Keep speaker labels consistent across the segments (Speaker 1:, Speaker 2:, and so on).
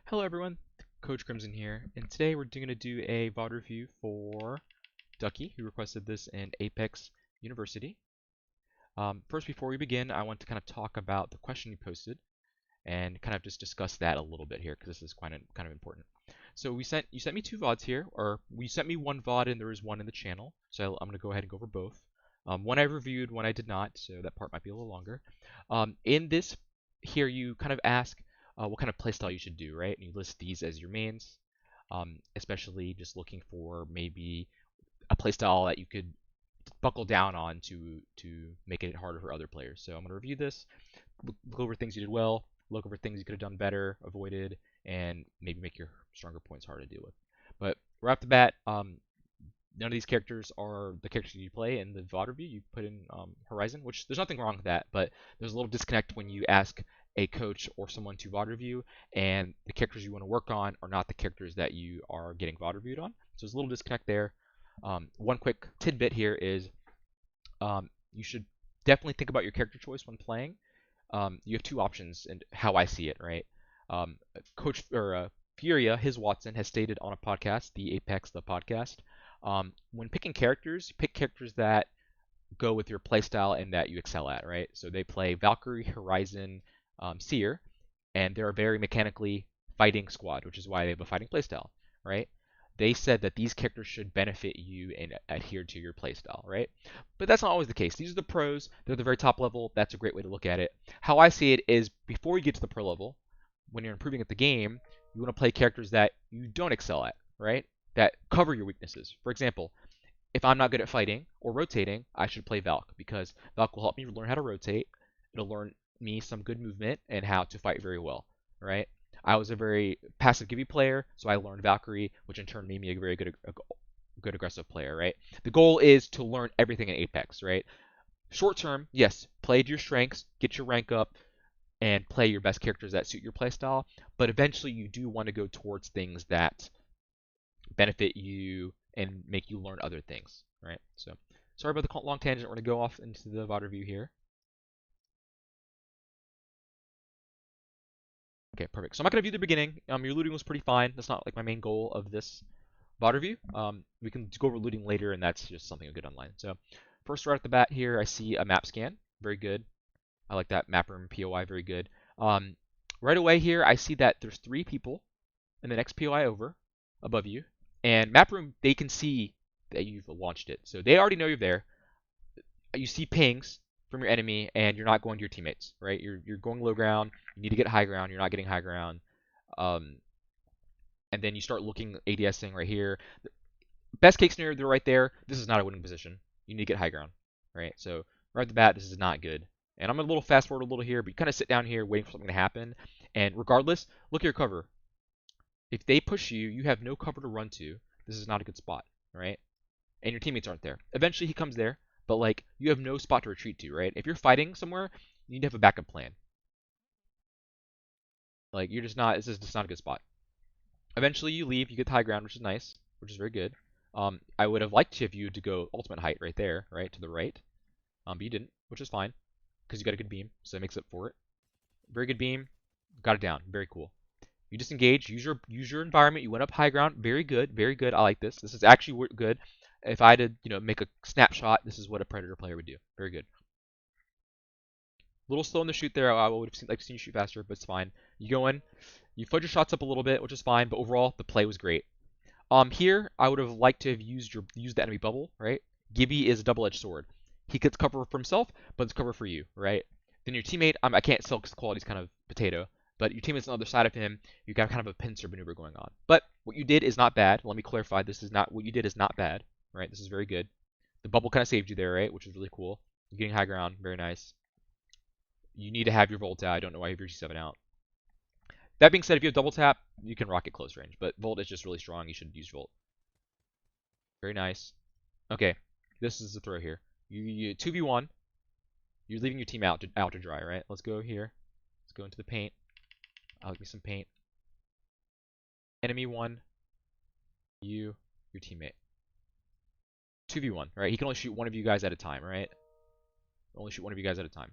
Speaker 1: Hello everyone, Coach Crimson here, and today we're going to do a VOD review for Ducky, who requested this in Apex University. First, before we begin, I want to kind of talk about the question you posted and kind of just discuss that a little bit here because this is kind of important. So you sent me two VODs here, or you sent me one VOD and there is one in the channel, so I'm going to go ahead and go over both. One I reviewed, one I did not, so that part might be a little longer. In this here, you kind of ask what kind of playstyle you should do, right? And you list these as your mains, especially just looking for maybe a playstyle that you could buckle down on to make it harder for other players. So I'm going to review this, look over things you did well, look over things you could have done better, avoided, and maybe make your stronger points harder to deal with. But right off the bat, none of these characters are the characters you play in the VOD review. You put in Horizon, which there's nothing wrong with that, but there's a little disconnect when you ask a coach or someone to VOD review, and the characters you want to work on are not the characters that you are getting VOD reviewed on. So there's a little disconnect there. One quick tidbit here is you should definitely think about your character choice when playing. You have two options, and how I see it, right? Coach or Furia, his Watson, has stated on a podcast, the Apex, the podcast, when picking characters, pick characters that go with your playstyle and that you excel at, right? So they play Valkyrie, Horizon, Seer, and they're a very mechanically fighting squad, which is why they have a fighting playstyle, right? They said that these characters should benefit you and adhere to your playstyle, right? But that's not always the case. These are the pros. They're the very top level. That's a great way to look at it. How I see it is before you get to the pro level, when you're improving at the game, you want to play characters that you don't excel at, right? That cover your weaknesses. For example, if I'm not good at fighting or rotating, I should play Valk because Valk will help me learn how to rotate. It'll learn me some good movement and how to fight very well, right? I was a very passive givey player, so I learned Valkyrie, which in turn made me a very good aggressive player, right? The goal is to learn everything in Apex, right? Short term, yes, play to your strengths, get your rank up, and play your best characters that suit your playstyle. But eventually, you do want to go towards things that benefit you and make you learn other things, right? So, sorry about the long tangent. We're going to go off into the VOD review here. Okay, perfect. So I'm not going to view the beginning. Your looting was pretty fine. That's not like my main goal of this VOD review. We can go over looting later, and that's just something good online. So, first right at the bat here, I see a map scan. Very good. I like that map room POI. Very good. Right away here, I see that there's 3 people in the next POI over above you. And map room, they can see that you've launched it. So they already know you're there. You see pings from your enemy, and you're not going to your teammates, right? You're going low ground. You need to get high ground. You're not getting high ground. Um, and then you start looking ADSing right here. Best case scenario, they're right there. This is not a winning position. You need to get high ground, right? So right off the bat, this is not good. And I'm going to little fast forward a little here, but you kind of sit down here waiting for something to happen. And regardless, look at your cover. If they push you, you have no cover to run to. This is not a good spot, right? And your teammates aren't there. Eventually he comes there, but like you have no spot to retreat to, right? If you're fighting somewhere, you need to have a backup plan. Like you're just not. This is just not a good spot. Eventually you leave, you get the high ground, which is nice, which is very good. I would have liked to have you to go ultimate height right there, right to the right. But you didn't, which is fine because you got a good beam, so that makes up for it. Very good beam, got it down. Very cool. You disengage, use your environment. You went up high ground. Very good, very good. I like this. This is actually good. If I had to, make a snapshot, this is what a Predator player would do. Very good. A little slow in the shoot there. I would have liked to see you shoot faster, but it's fine. You go in, you fudge your shots up a little bit, which is fine. But overall, the play was great. Here I would have liked to have used the enemy bubble, right? Gibby is a double-edged sword. He gets cover for himself, but it's cover for you, right? Then your teammate, I can't sell because the quality's kind of potato. But your teammate's on the other side of him. You got kind of a pincer maneuver going on. But what you did is not bad. Let me clarify. This is not what you did is not bad, right? This is very good. The bubble kind of saved you there, right? Which is really cool. You're getting high ground. Very nice. You need to have your Volt out. I don't know why you have your G7 out. That being said, if you have double tap, you can rock it close range. But Volt is just really strong. You should use Volt. Very nice. Okay, this is the throw here. You 2v1. You're leaving your team out to dry, right? Let's go here. Let's go into the paint. I'll give me some paint. Enemy 1. You, your teammate. 2v1, right? He can only shoot one of you guys at a time, right? Only shoot one of you guys at a time.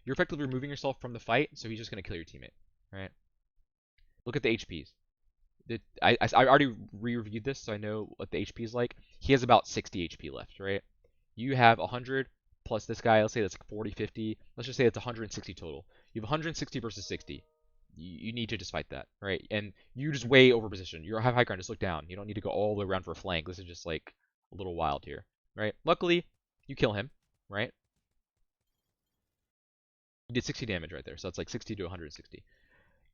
Speaker 1: You're effectively removing yourself from the fight, so he's just going to kill your teammate, right? Look at the HPs. I already re-reviewed this, so I know what the HP is like. He has about 60 HP left, right? You have 100 plus this guy. Let's say that's like 40, 50. Let's just say it's 160 total. You have 160 versus 60. You need to just fight that, right? And you just way over position. You have high ground. Just look down. You don't need to go all the way around for a flank. This is just like a little wild here, right? Luckily, you kill him, right? You did 60 damage right there, so that's like 60 to 160.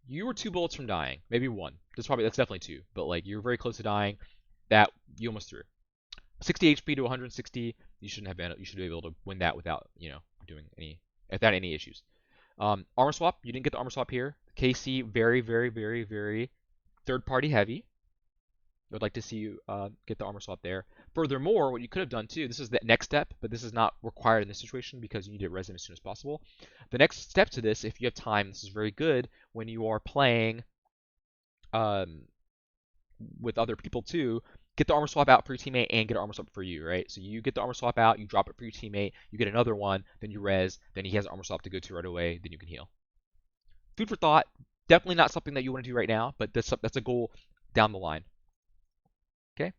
Speaker 1: You were 2 bullets from dying, maybe one. That's definitely two, but like you're very close to dying. That you almost threw. 60 HP to 160. You shouldn't have been. You should be able to win that without doing without any issues. Armor swap. You didn't get the armor swap here. KC very very very very third party heavy. I would like to see you get the armor swap there. Furthermore, what you could have done too, this is the next step, but this is not required in this situation because you need to res him as soon as possible. The next step to this, if you have time, this is very good when you are playing um, with other people too. Get the armor swap out for your teammate and get an armor swap for you, right? So you get the armor swap out, you drop it for your teammate, you get another one, then you res, then he has armor swap to go to right away, then you can heal. Food for thought. Definitely not something that you want to do right now, but that's a goal down the line. Okay,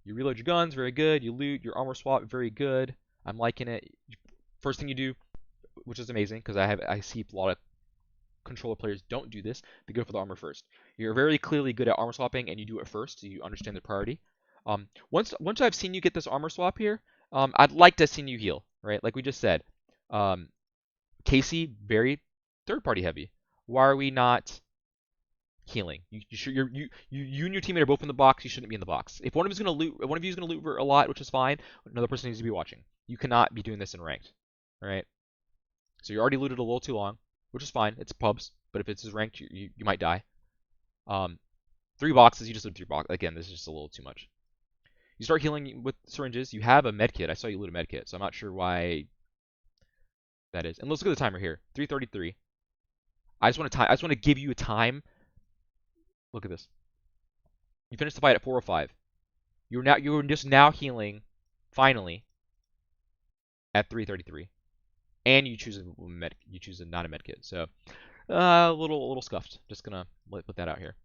Speaker 1: you reload your guns, very good. You loot your armor swap, very good. I'm liking it. First thing you do, which is amazing because I see a lot of controller players don't do this. They go for the armor first. You're very clearly good at armor swapping, and you do it first, so you understand the priority. Once I've seen you get this armor swap here, I'd like to see you heal, right? Like we just said, Casey very third party heavy. Why are we not healing? You and your teammate are both in the box. You shouldn't be in the box. If one of you is gonna loot a lot, which is fine. Another person needs to be watching. You cannot be doing this in ranked, right? So you already looted a little too long, which is fine. It's pubs, but if it's ranked, you might die. 3 boxes, you just loot 3 boxes. Again, this is just a little too much. You start healing with syringes. You have a med kit. I saw you loot a med kit, so I'm not sure why that is. And let's look at the timer here. 3:33. I just want to give you a time. Look at this. You finished the fight at 4:05. You're just now healing, finally, at 3:33, and you choose not a med kit. So a little scuffed. Just gonna put that out here.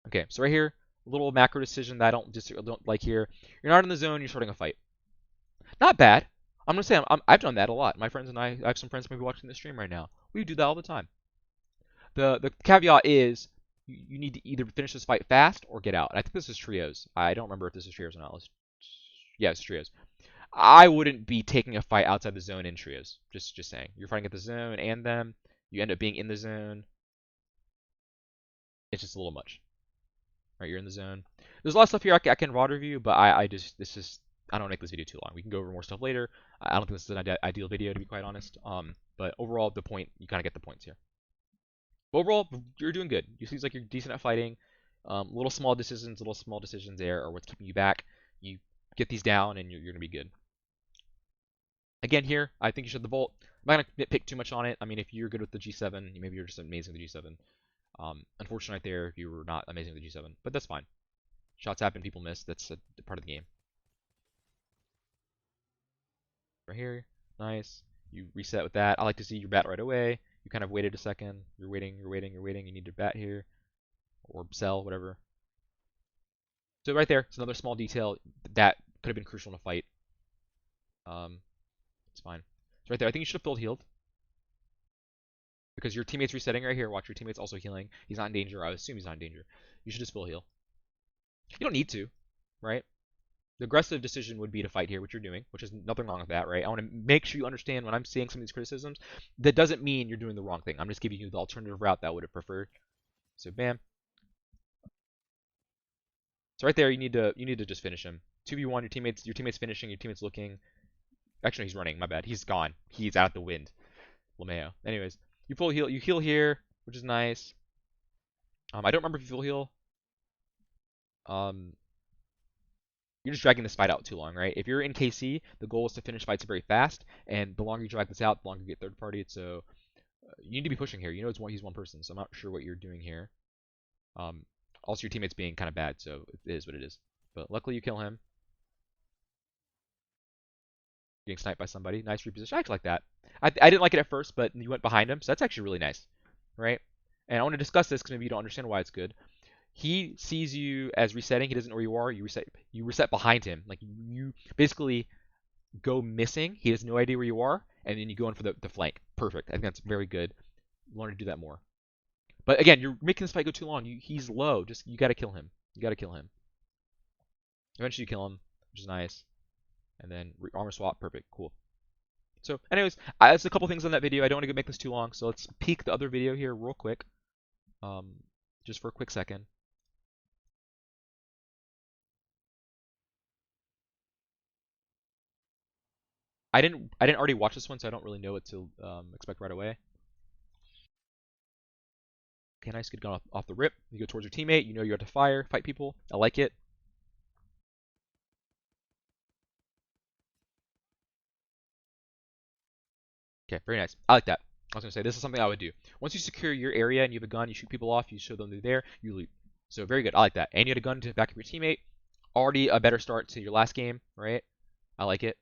Speaker 1: Okay, so right here, a little macro decision that I don't like here. You're not in the zone. You're starting a fight. Not bad. I'm gonna say I've done that a lot. My friends and I have some friends maybe watching this stream right now. We do that all the time. The caveat is you need to either finish this fight fast or get out. And I think this is trios. I don't remember if this is trios or not. Yeah, it's trios. I wouldn't be taking a fight outside the zone in trios. Just saying. You're fighting at the zone and them. You end up being in the zone. It's just a little much. Right, you're in the zone. There's a lot of stuff here I can VOD review, but I don't want to make this video too long. We can go over more stuff later. I don't think this is an ideal video to be quite honest. But overall, you kind of get the points here. But overall, you're doing good. You seems like you're decent at fighting. Little small decisions there are what's keeping you back. You get these down, and you're gonna be good. Again, here, I think you should the Volt. I'm not gonna nitpick too much on it. I mean, if you're good with the G7, maybe you're just amazing with the G7. Unfortunately, right there, you were not amazing with the G7, but that's fine. Shots happen, people miss. That's a part of the game. Right here, nice. You reset with that. I like to see your bat right away. You kind of waited a second. You're waiting. You need to bat here. Or sell, whatever. So right there, it's another small detail that could have been crucial in a fight. It's fine. So right there, I think you should have full healed. Because your teammate's resetting right here. Watch, your teammate's also healing. He's not in danger. I assume he's not in danger. You should just full heal. You don't need to, right? The aggressive decision would be to fight here, which you're doing, which is nothing wrong with that, right? I want to make sure you understand when I'm saying some of these criticisms, that doesn't mean you're doing the wrong thing. I'm just giving you the alternative route that I would have preferred. So bam. So right there, you need to just finish him. 2v1, your teammate's finishing, your teammate's looking. Actually, he's running. My bad. He's gone. He's out the wind. LeMayo. Anyways, you full heal. You heal here, which is nice. I don't remember if you full heal. You're just dragging this fight out too long, right? If you're in KC, the goal is to finish fights very fast, and the longer you drag this out, the longer you get third party. So you need to be pushing here. You know he's one person, so I'm not sure what you're doing here. Also, your teammate's being kind of bad, so it is what it is. But luckily, you kill him. Getting sniped by somebody. Nice reposition. I actually like that. I didn't like it at first, but you went behind him, so that's actually really nice, right? And I want to discuss this because maybe you don't understand why it's good. He sees you as resetting. He doesn't know where you are. You reset. You reset behind him. Like you basically go missing. He has no idea where you are, and then you go in for the flank. Perfect. I think that's very good. You want to do that more. But again, you're making this fight go too long. He's low. Just you got to kill him. You got to kill him. Eventually, you kill him, which is nice. And then armor swap. Perfect. Cool. So, anyways, there's a couple things on that video. I don't want to make this too long, so let's peek the other video here real quick, um, just for a quick second. I didn't already watch this one, so I don't really know what to expect right away. Okay, nice, good gun off the rip. You go towards your teammate. You know you have to fire, fight people. I like it. Okay, very nice. I like that. I was gonna say this is something I would do. Once you secure your area and you have a gun, you shoot people off. You show them they're there. You loot. So very good. I like that. And you had a gun to back up your teammate. Already a better start to your last game, right? I like it.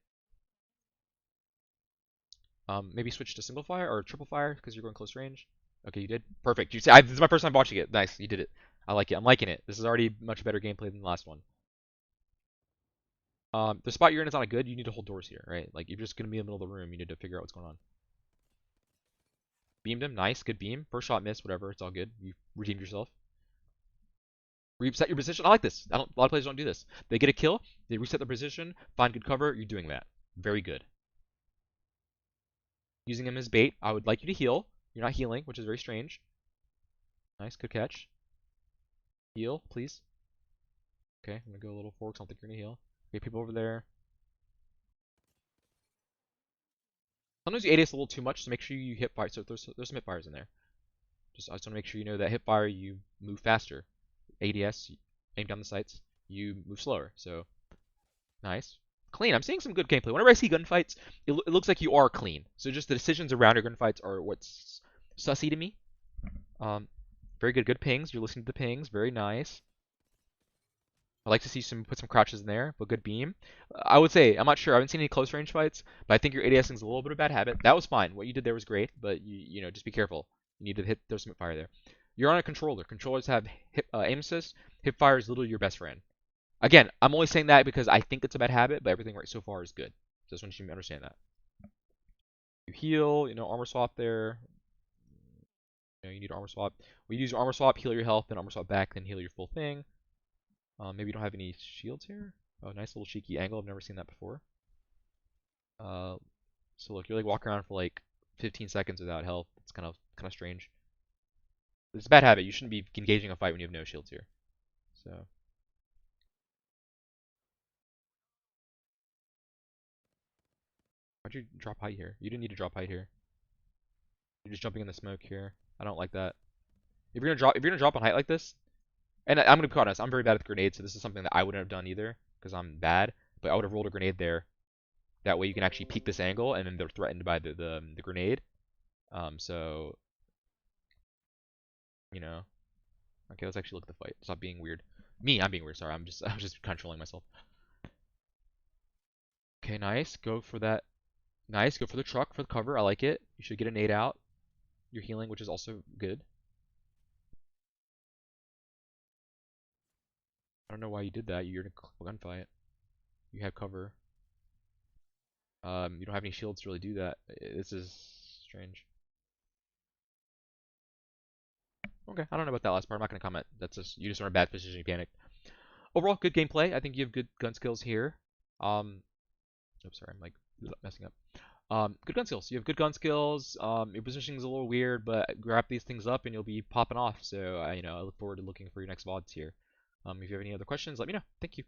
Speaker 1: Maybe switch to single fire or triple fire because you're going close range. Okay, you did. Perfect. You see, this is my first time watching it. Nice, you did it. I like it. I'm liking it. This is already much better gameplay than the last one. The spot you're in is not good. You need to hold doors here, right? Like, you're just going to be in the middle of the room. You need to figure out what's going on. Beamed him. Nice. Good beam. First shot missed. Whatever. It's all good. You redeemed yourself. Reset your position. I like this. A lot of players don't do this. They get a kill. They reset their position. Find good cover. You're doing that. Very good. Using him as bait. I would like you to heal. You're not healing, which is very strange. Nice. Good catch. Heal, please. Okay, I'm gonna go a little forward because I don't think you're gonna heal. Okay, people over there. Sometimes you ADS a little too much, so make sure you hip fire. So there's some hip fires in there. I just want to make sure you know that hip fire you move faster. ADS, aim down the sights, you move slower. So nice, clean. I'm seeing some good gameplay. Whenever I see gunfights, it looks like you are clean. So just the decisions around your gunfights are what's sussy to me. Um, very good pings. You're listening to the pings. Very nice. I like to see put some crouches in there, but good beam. I would say I'm not sure. I haven't seen any close range fights, but I think your ADSing is a little bit of a bad habit. That was fine. What you did there was great, but you know just be careful. You need to hit throw some fire there. You're on a controller. Controllers have aim assist. Hip fire is literally your best friend. Again, I'm only saying that because I think it's a bad habit, but everything right so far is good. Just want you to understand that. You heal. You know armor swap there. You know you need armor swap. We use your armor swap, heal your health, then armor swap back, then heal your full thing. Maybe you don't have any shields here. Oh, nice little cheeky angle. I've never seen that before. Uh, so look, you're like walking around for like 15 seconds without health. It's kind of strange. It's a bad habit. You shouldn't be engaging a fight when you have no shields here. So why'd you drop height here? You didn't need to drop height here. You're just jumping in the smoke here. I don't like that. If you're gonna drop on height like this, and I'm gonna be honest, I'm very bad with grenades, so this is something that I wouldn't have done either because I'm bad. But I would have rolled a grenade there. That way you can actually peek this angle, and then they're threatened by the grenade. So you know. Okay, let's actually look at the fight. Stop being weird. I'm being weird. Sorry, I was just controlling myself. Okay, nice. Go for that. Nice. Go for the truck for the cover. I like it. You should get a nade out. You're healing, which is also good. I don't know why you did that. You're in a gunfight. You have cover. You don't have any shields to really do that. This is strange. Okay, I don't know about that last part. I'm not gonna comment. That's just you just are in a bad position. You panicked. Overall, good gameplay. I think you have good gun skills here. Oops, sorry, I'm like messing up. Good gun skills. You have good gun skills. Your positioning is a little weird, but grab these things up and you'll be popping off. So, I look forward to looking for your next VODs here. If you have any other questions, let me know. Thank you.